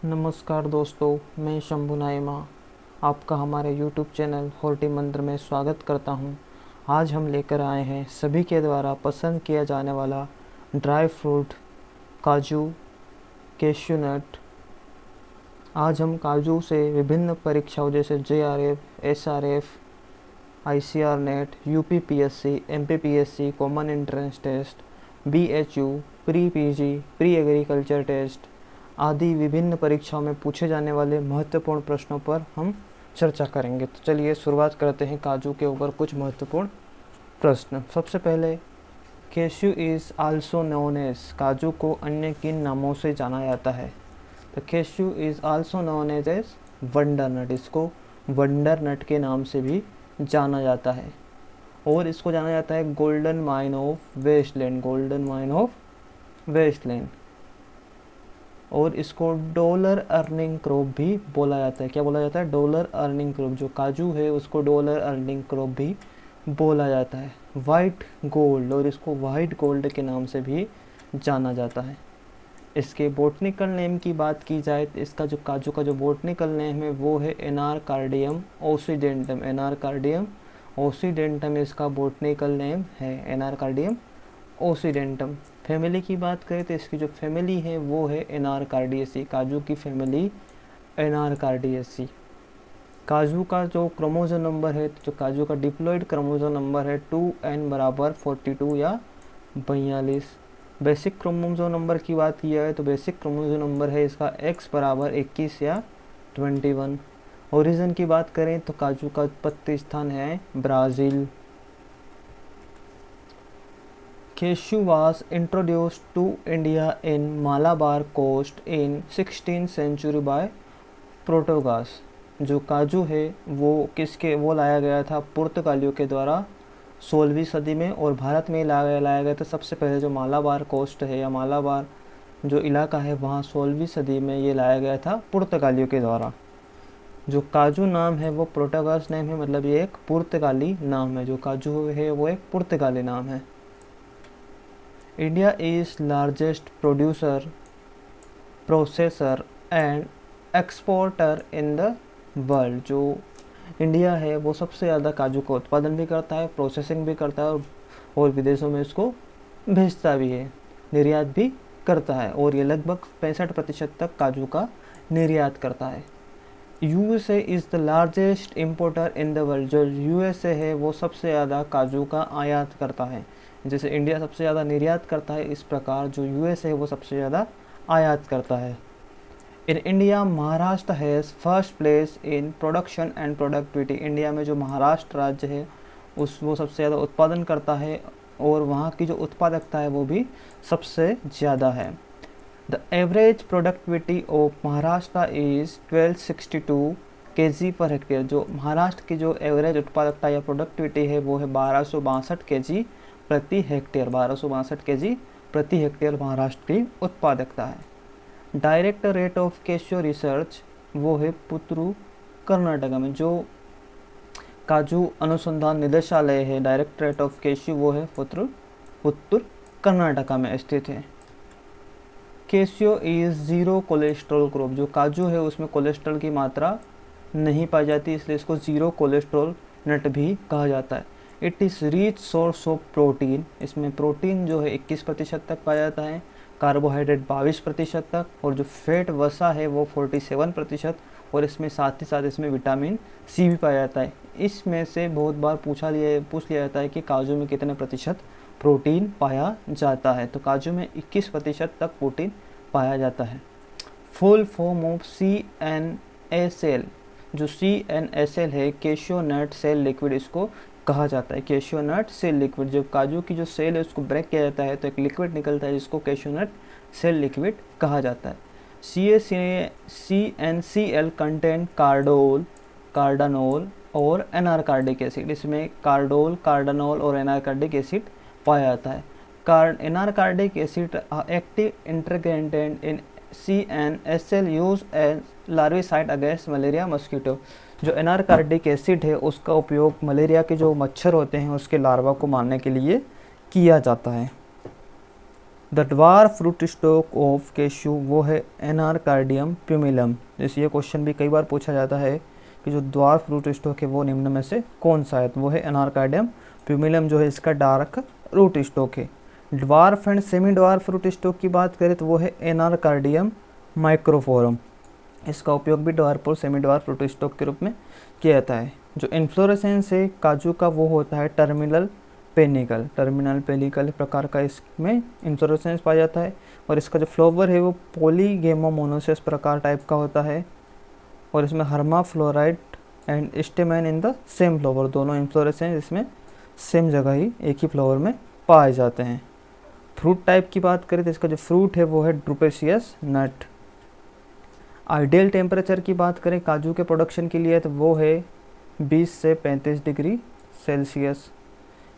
नमस्कार दोस्तों, मैं शंभू नाइमा आपका हमारे YouTube चैनल हॉर्टी मंत्र में स्वागत करता हूं। आज हम लेकर आए हैं सभी के द्वारा पसंद किया जाने वाला ड्राई फ्रूट काजू, कैश्यू नट। आज हम काजू से विभिन्न परीक्षाओं जैसे JRF, SRF, ICR NET, UPPSC, MPPSC, common entrance test, BHU, pre PG, pre agriculture test आदि विभिन्न परीक्षाओं में पूछे जाने वाले महत्वपूर्ण प्रश्नों पर हम चर्चा करेंगे। तो चलिए शुरुआत करते हैं काजू के ऊपर कुछ महत्वपूर्ण प्रश्न। सबसे पहले, cashew is also known as, kaju को अन्य किन नामों से जाना जाता है? तो cashew is also known as wonder nut, इसको वंडर नट के नाम से भी जाना जाता है। और इसको जाना जाता है golden mine of wasteland, golden mine of wasteland. और इसको डॉलर अर्निंग क्रॉप भी बोला जाता है। क्या बोला जाता है? Dollar earning crop. जो काजू है उसको डॉलर अर्निंग क्रॉप भी बोला जाता है। वाइट गोल्ड, और इसको वाइट गोल्ड के नाम से भी जाना जाता है। इसके बोटनिकल नेम की बात की जाए तो इसका जो काजू का जो बोटनिकल नेम है वो है एनारकार्डियम ओसीडेंटम। एनारकार्डियम ओसीडेंटम इसका बोटनिकल नेम है, एनारकार्डियम ओसीडेंटम। फैमिली की बात करें तो इसकी जो फैमिली है वो है एनारकार्डियेसी, काजू की फैमिली एनारकार्डियेसी। काजू का जो क्रोमोसोम नंबर है, जो काजू का डिप्लॉइड क्रोमोसोम नंबर है 2n बराबर 42 या 42। बेसिक क्रोमोसोम नंबर की बात की जाए तो बेसिक क्रोमोसोम नंबर है इसका x बराबर 21 या 21। ओरिजिन की बात करें तो काजू का उत्पत्ति स्थान है Brazil. Cashew was introduced to India in Malabar coast in 16th century by Portuguese। जो काजू है वो लाया गया था पुर्तगालियों के द्वारा 16वीं सदी में, और भारत में लाया गया था सबसे पहले। जो मालाबार कोस्ट है या मालाबार जो इलाका है वहाँ 16वीं सदी में ये लाया गया था पुर्तगालियों के द्वारा। जो काजू नाम है वो पोर्टुगीज नेम है, मतलब ये एक पुर्तगाली नाम है। जो काजू है वो एक पुर्तगाली नाम है। India is largest producer, processor and exporter in the world. जो इंडिया है वो सबसे ज़्यादा काजू का उत्पादन भी करता है, प्रोसेसिंग भी करता है, और विदेशों में इसको भेजता भी है, निर्यात भी करता है। और ये लगभग 65% तक काजू का निर्यात करता है। USA is the largest importer in the world. जो USA है वो सबसे ज़्यादा काजू का आयात करता है। जैसे इंडिया सबसे ज़्यादा निर्यात करता है, इस प्रकार जो US है वो सबसे ज़्यादा आयात करता है। In India Maharashtra has first place in production and productivity. India में जो महाराष्ट्र राज्य है वो सबसे ज़्यादा उत्पादन करता है, और वहाँ की जो उत्पादकता है वो भी सबसे ज़्यादा है। The average productivity of Maharashtra is 1262 kg per hectare. जो महाराष्ट्र की जो एवरेज उत्पादकता या प्रोडक्टिविटी है वो है 1262 kg प्रति हेक्टेयर। 1262 kg प्रति हेक्टेयर महाराष्ट्र की उत्पादकता है। Director rate of cashew research वो है पुत्रू, कर्नाटका में। जो काजू अनुसंधान निदेशालय है, डायरेक्टरेट ऑफ कैश्यू, वो है पुत्तूर, कर्नाटका में स्थित है। Cashew is zero cholesterol crop. जो काजू है उसमें कोलेस्ट्रॉल की मात्रा नहीं पाई जाती, इसलिए इसको ज़ीरो कोलेस्ट्रॉल नट भी कहा जाता है। It is rich source of protein. इसमें प्रोटीन जो है 21% तक पाया जाता है, कार्बोहाइड्रेट 22% तक, और जो फैट वसा है वो 47%, और इसमें साथ ही साथ इसमें विटामिन C भी पाया जाता है। इसमें से बहुत बार पूछ लिया जाता है कि काजू में कितने प्रतिशत प्रोटीन पाया जाता है। तो काजू में 21% तक प्रोटीन पाया जाता है। Full form of CNSL। जो CNSL है कैश्यू नट सेल लिक्विड इसको कहा जाता है। कैश्यू नट सेल लिक्विड, जब काजू की जो सेल है उसको ब्रेक किया जाता है तो एक लिक्विड निकलता है जिसको कैश्यू नट सेल लिक्विड कहा जाता है। CNCL कंटेन कार्डानोल और एनारकार्डिक एसिड। इसमें कार्डानोल और एनारकार्डिक एसिड पाया जाता है। Anacardic acid active ingredient in CNSL use as larvicide against malaria mosquito. जो एनारकार्डिक एसिड है उसका उपयोग मलेरिया के जो मच्छर होते हैं उसके लार्वा को मारने के लिए किया जाता है। The dwarf fruit stock of cashew वो है एनारकार्डियम प्यूमिलम। जैसे ये क्वेश्चन भी कई बार पूछा जाता है कि जो ड्वार्फ फ्रूट स्टॉक है वो निम्न में से कौन सा है, तो वो है एनारकार्डियम प्यूमिलम जो है इसका डार्क रूट स्टॉक है। Dwarf and semi dwarf fruit stock की बात करें तो वो है एनारकार्डियम माइक्रोफोरम। इसका उपयोग भी ड्वार्फ और सेमी ड्वार्फ फ्रूट स्टॉक के रूप में किया जाता है। जो इन्फ्लोरेसेंस है काजू का वो होता है टर्मिनल पेनिकल प्रकार का इसमें इन्फ्लोरेसेंस पाया जाता है। और इसका जो फ्लावर है वो पॉलीगेमोमोनोसिस प्रकार टाइप का होता है। और इसमें hermaphrodite and stamen in the same flower, दोनों इन्फ्लोरेसेंस इसमें सेम जगह ही एक ही फ्लावर में पाए जाते हैं। फ्रूट टाइप की बात करें तो इसका जो फ्रूट है वो है ड्रूपेशियस नट। आइडियल टेम्परेचर की बात करें काजू के प्रोडक्शन के लिए तो वो है 20 से 35 degree Celsius.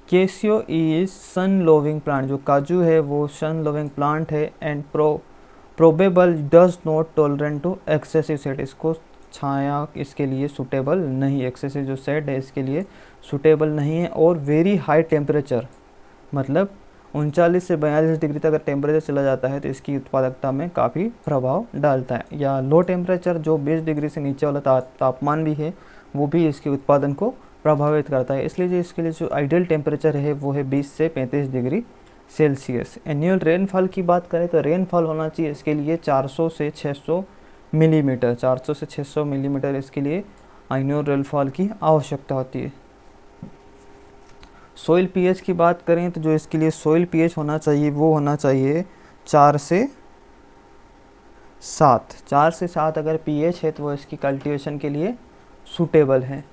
Cashew is sun loving plant, जो काजू है वो सन लोविंग प्लांट है and probable does not tolerant to excessive shade. इसको छाया इसके लिए सूटेबल नहीं, एक्सेसिव जो सेट है इसके लिए सूटेबल नहीं है। और वेरी हाई टेम्परेचर मतलब 39 से 42 डिग्री तक अगर टेम्परेचर चला जाता है तो इसकी उत्पादकता में काफ़ी प्रभाव डालता है। या लो टेम्परेचर जो 20 डिग्री से नीचे वाला तापमान भी है वो भी इसके उत्पादन को प्रभावित करता है। इसलिए जो इसके लिए जो आइडियल टेम्परेचर है वो है 20 से 35 डिग्री सेल्सियस। एनुअल रेनफॉल की बात करें तो रेनफॉल होना चाहिए इसके लिए 400 से 600 मिलीमीटर, 400 से 600 मिलीमीटर इसके लिए एनुअल रेनफॉल की आवश्यकता होती है। सोइल पीएच की बात करें तो जो इसके लिए सोइल पीएच होना चाहिए वो होना चाहिए 4 से 7 अगर पीएच है तो वो इसकी कल्टीवेशन के लिए सूटेबल है।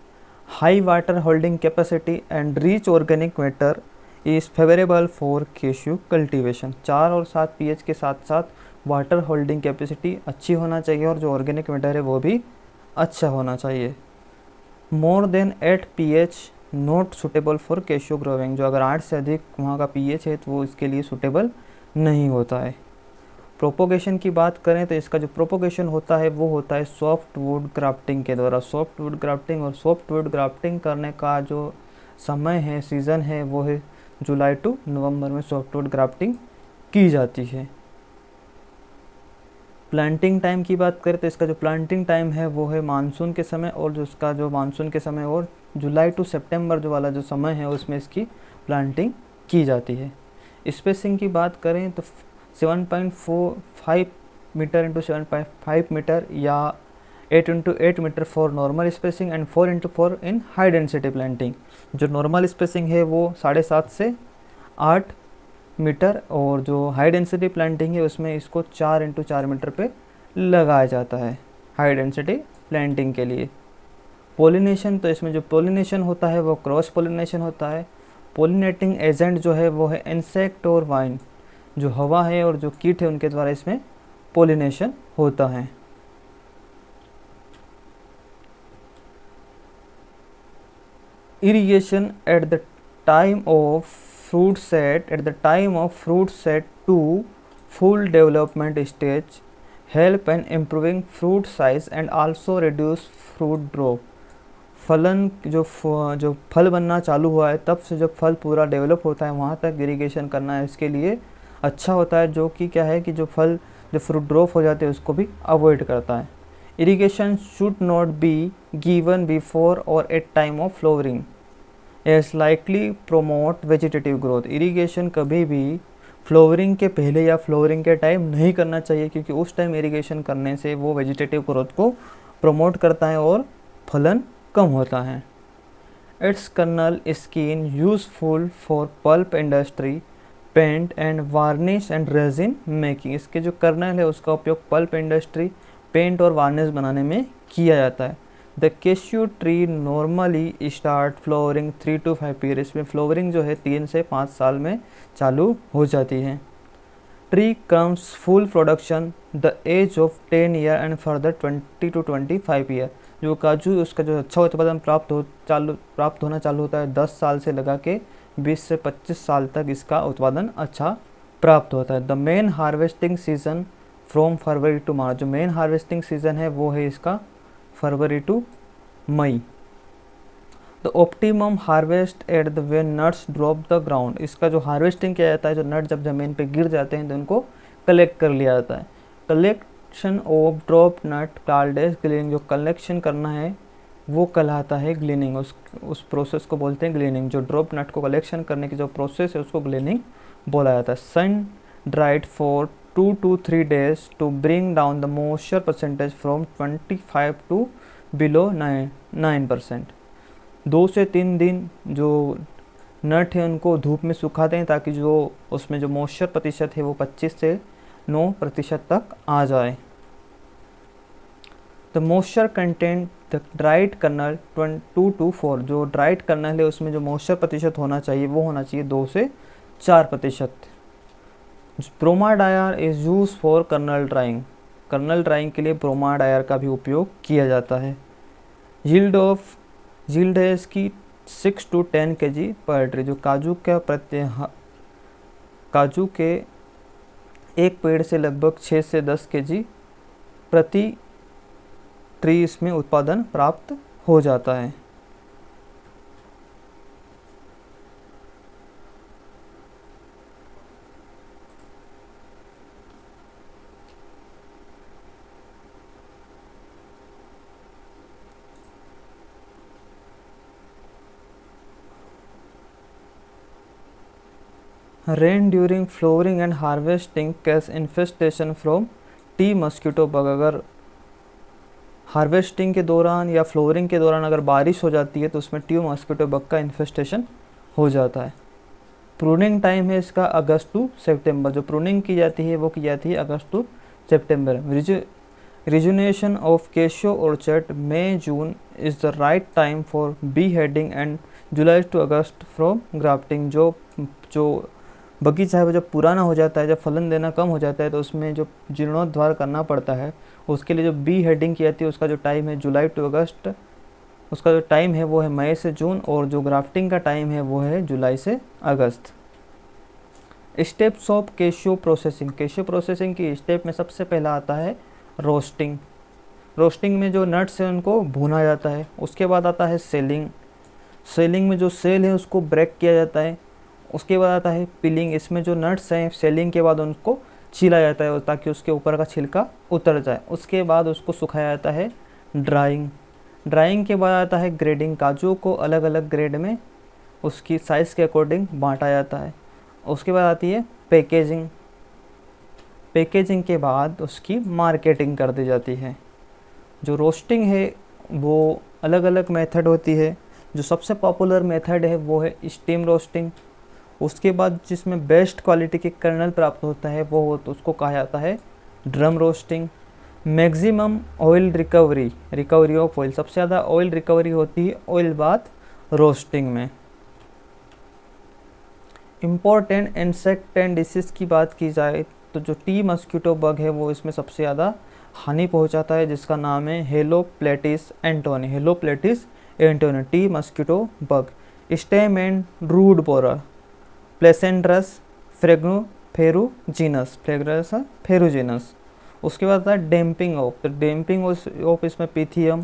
High water holding capacity and rich organic matter is favourable for cashew cultivation. 4 और 7 पीएच के साथ साथ वाटर होल्डिंग कैपेसिटी अच्छी होना चाहिए और जो ऑर्गेनिक मैटर है वो भी अच्छा होना चाहिए। More than 8 pH not suitable for cashew growing, जो अगर 8 से अधिक वहाँ का पीएच है तो वो इसके लिए सुटेबल नहीं होता है। प्रोपोगेशन की बात करें तो इसका जो प्रोपोगेशन होता है वो होता है सॉफ्ट वुड ग्राफ्टिंग के द्वारा। सॉफ्ट वुड ग्राफ्टिंग करने का जो समय है, सीज़न है, वो है जुलाई टू नवंबर में सॉफ्ट वुड ग्राफ्टिंग की जाती है। प्लांटिंग टाइम की बात करें तो इसका जो प्लांटिंग टाइम है वो है मानसून के समय, और जो इसका जो मानसून के समय और जुलाई टू सितंबर जो वाला जो समय है उसमें इसकी प्लांटिंग की जाती है। स्पेसिंग की बात करें तो 7.45 मीटर इंटू 7.5 मीटर या 8 into 8 metre for normal spacing and 4 into 4 in high density planting. जो नॉर्मल स्पेसिंग है वो 7.5 से 8 मीटर और जो हाई डेंसिटी प्लांटिंग है उसमें इसको 4 इंटू 4 मीटर पे लगाया जाता है हाई डेंसिटी प्लांटिंग के लिए। पोलिनेशन, तो इसमें जो पोलिनेशन होता है वो क्रॉस पोलिनेशन होता है। पोलिनेटिंग एजेंट जो है वो है इंसेक्ट और वाइन, जो हवा है और जो कीट है उनके द्वारा इसमें पोलिनेशन होता है। Irrigation at the time of fruit set to full development stage help in improving fruit size and also reduce fruit drop। फलन जो फल बनना चालू हुआ है तब से जब फल पूरा डेवलप होता है वहाँ तक इरिगेशन करना इसके लिए अच्छा होता है, जो कि क्या है कि जो फ्रूट ड्रॉप हो जाते हैं उसको भी अवॉइड करता है। Irrigation should not be given before or at time of flowering as likely promote vegetative growth. Irrigation कभी भी फ्लावरिंग के पहले या फ्लावरिंग के टाइम नहीं करना चाहिए, क्योंकि उस टाइम इरिगेशन करने से वो वेजिटेटिव ग्रोथ को प्रमोट करता है और फलन कम होता है। Its kernel skin useful for pulp industry, paint and varnish and resin making. इसके जो कर्नल है उसका उपयोग पल्प इंडस्ट्री, पेंट और वार्निश बनाने में किया जाता है। The cashew tree normally start flowering 3 to 5 year. इसमें फ्लावरिंग जो है 3 से 5 साल में चालू हो जाती है। Tree comes full production the age of 10 year and further 20 to 25 year. जो काजू उसका जो अच्छा उत्पादन प्राप्त होना चालू होता है 10 साल से लगा के 20 से 25 साल तक इसका उत्पादन अच्छा प्राप्त होता है। The main harvesting season from February to March. जो मेन हार्वेस्टिंग सीजन है वो है इसका फरवरी टू मई। द तो optimum harvest at the when nuts drop the ground, इसका जो हार्वेस्टिंग किया जाता है, जो नट जब ज़मीन पे गिर जाते हैं तो उनको कलेक्ट कर लिया जाता है। Collection of drop nut called as gleaning, जो कलेक्शन करना है वो कहलाता है ग्लीनिंग, उस प्रोसेस को बोलते हैं ग्लीनिंग। जो ड्रॉप नट को कलेक्शन करने की जो प्रोसेस है उसको ग्लीनिंग बोला जाता है। Sun dried for 2 to 3 days to bring down the moisture percentage from 25 to below 9%। 2 से 3 दिन जो नट है उनको धूप में सुखाते हैं ताकि जो उसमें जो मॉइस्चर प्रतिशत है वो 25 से 9% तक आ जाए। The moisture content the dried kernel 2 to 4, जो ड्राइड कर्नल है उसमें जो मॉइस्चर प्रतिशत होना चाहिए वो होना चाहिए 2 से 4%। Borma dryer is use for kernel drying, kernel drying के लिए ब्रोमाडायर का भी उपयोग किया जाता है। यील्ड है इसकी 6 to 10 kg पर ट्री, जो काजू के एक पेड़ से लगभग 6 से 10 kg प्रति ट्री इसमें उत्पादन प्राप्त हो जाता है। Rain during flowering and harvesting cause infestation from tea mosquito bug, अगर हार्वेस्टिंग के दौरान या फ्लोरिंग के दौरान अगर बारिश हो जाती है तो उसमें टी मस्कीटो बग का इन्फेस्टेशन हो जाता है। प्रूनिंग टाइम है इसका अगस्त टू सितंबर, जो प्रूनिंग की जाती है वो की जाती है August to September. Rejuvenation of cashew orchard May June is the right time for beheading and July to August from grafting, जो बगीचा है वो जब पुराना हो जाता है, जब फलन देना कम हो जाता है तो उसमें जो जीर्णोद्धार करना पड़ता है, उसके लिए जो बी हेडिंग की जाती है उसका जो टाइम है जुलाई टू अगस्त, उसका जो टाइम है वो है मई से जून, और जो ग्राफ्टिंग का टाइम है वो है जुलाई से अगस्त। Steps of Kesho processing, Kesho processing की स्टेप में सबसे पहला आता है रोस्टिंग। रोस्टिंग में जो नट्स हैं उनको भूना जाता है। उसके बाद आता है सेलिंग, सेलिंग में जो सेल है उसको ब्रेक किया जाता है। उसके बाद आता है पिलिंग, इसमें जो नट्स हैं सेलिंग के बाद उनको छीला जाता है ताकि उसके ऊपर का छिलका उतर जाए। उसके बाद उसको सुखाया जाता है ड्राइंग, ड्राइंग के बाद आता है ग्रेडिंग, काजू को अलग अलग ग्रेड में उसकी साइज़ के अकॉर्डिंग बांटा जाता है। उसके बाद आती है पैकेजिंग, पैकेजिंग के बाद उसकी मार्केटिंग कर दी जाती है। जो रोस्टिंग है वो अलग अलग मेथड होती है, जो सबसे पॉपुलर मेथड है वो है स्टीम रोस्टिंग। उसके बाद जिसमें बेस्ट क्वालिटी के कर्नल प्राप्त होता है वो तो उसको कहा जाता है drum roasting. Maximum oil recovery of oil, सबसे ज़्यादा ऑयल रिकवरी होती है ऑयल बाद रोस्टिंग में। इम्पोर्टेंट इंसेक्ट एंड डिसीज़ की बात की जाए तो जो टी मस्कीटो बग है वो इसमें सबसे ज़्यादा हानि पहुंचाता है, जिसका नाम है Helopeltis antonii, Helopeltis antonii tea mosquito bug. Stem and root borer, Plocaederus ferrugineus. उसके बाद आता है डैम्पिंग ऑफ, तो डैम्पिंग ऑफ इसमें पिथियम,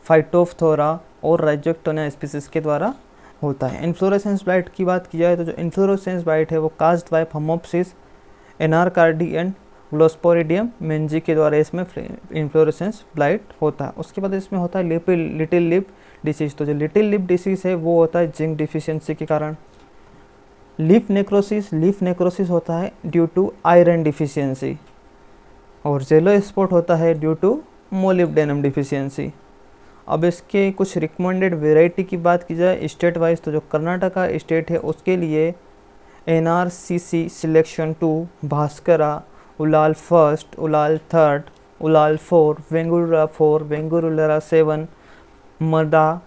फाइटोफ्थोरा और राइजोक्टोनिया स्पीसीज के द्वारा होता है। इन्फ्लोरेसेंस ब्लाइट की बात की जाए तो जो इन्फ्लोरेसेंस ब्लाइट है वो कास्ट बाय फमोप्सिस, एनारकार्डी एंड ग्लोस्पोरिडियम मेंजी के द्वारा इसमें इन्फ्लोरेसेंस ब्लाइट होता है। उसके बाद इसमें होता है लिटिल लिप डिसीज़, तो जो लिटिल लिप डिसीज़ है वो होता है जिंक डिफिशियंसी के कारण। लीफ नेक्रोसिस होता है ड्यू टू आयरन डिफिशियंसी, और जेलो स्पॉट होता है ड्यू टू मोलिब्डेनम डिफिशियंसी। अब इसके कुछ रिकमेंडेड वेराइटी की बात की जाए स्टेट वाइज तो जो कर्नाटका स्टेट है उसके लिए NRCC selection 2, Bhaskara, Ullal 1, Ullal 3, Ullal 4, Vengurla 4, Vengurla 7, मदा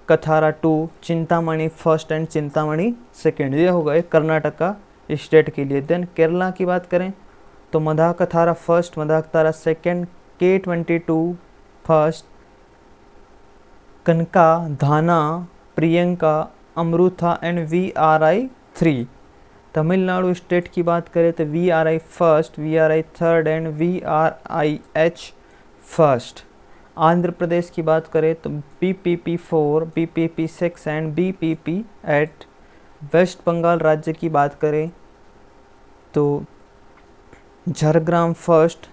Kathara 2, Chintamani 1 and Chintamani 2, ये हो गए कर्नाटका स्टेट के लिए। देन केरला की बात करें तो मदाकथारा 1, मदाकथारा 2, K22 1, Kanaka, Dhana, Priyanka, Amritha and VRI 3। Tamil Nadu state की बात करें तो VRI 1, VRI 3 and VRIH 1। Andhra Pradesh की बात करें तो BPP4, BPP6 and BPP8। Waste Bengal राज्य की बात करें तो Jhargram first,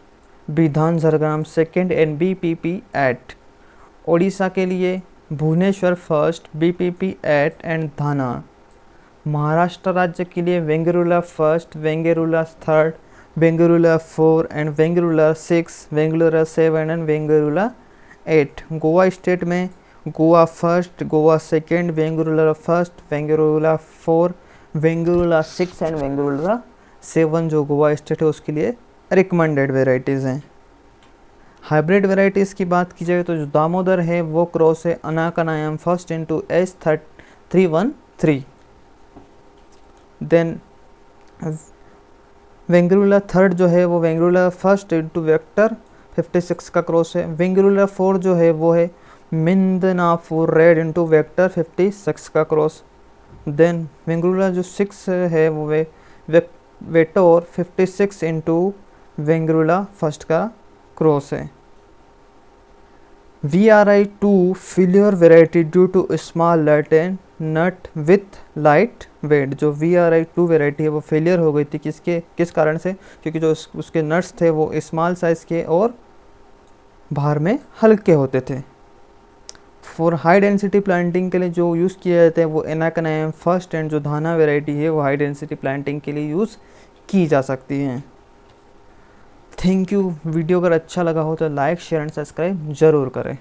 Bidhan Jhargram second and BPP8। Odisha के लिए भुवनेश्वर फर्स्ट, BPP8 एंड धाना। महाराष्ट्र राज्य के लिए Vengurla first, Vengurla third, Vengurla 4 and Vengurla 6, Vengurla 7 and Vengurla 8। Goa state में Goa first, Goa second, Vengurla first, Vengurla 4, Vengurla 6 and Vengurla 7 जो गोवा स्टेट है उसके लिए रिकमेंडेड वेराइटीज़ हैं। हाइब्रिड वेराइटीज़ की बात की जाए तो जो दामोदर है वो क्रॉस है Anakkayam first into S313। Then Vengurla third जो है वो वेंगुर्ला फर्स्ट इंटू वेक्टर 56 का क्रॉस है। वेंगुर्ला 4 जो है वो है मिंदनापुर रेड इंटू वेक्टर 56 का क्रॉस। देन वेंगुर्ला जो 6 है वो वेटोर 56 इंटू वेंगुर्ला फर्स्ट का क्रॉस है। VRI2 failure variety due to small latent nut with light weight. जो VRI2 वेराइटी है वो फेलियर हो गई थी किस कारण से? क्योंकि जो उसके नट्स थे वो स्मॉल साइज़ के और बाहर में हल्के होते थे। फॉर हाई डेंसिटी प्लांटिंग के लिए जो यूज़ किए जाते हैं वो एनाकनायम फर्स्ट एंड जो धाना वेराइटी है वो हाई डेंसिटी प्लांटिंग के लिए यूज़ की जा सकती हैं। Thank you. वीडियो अगर अच्छा लगा हो तो लाइक शेयर एंड सब्सक्राइब ज़रूर करें।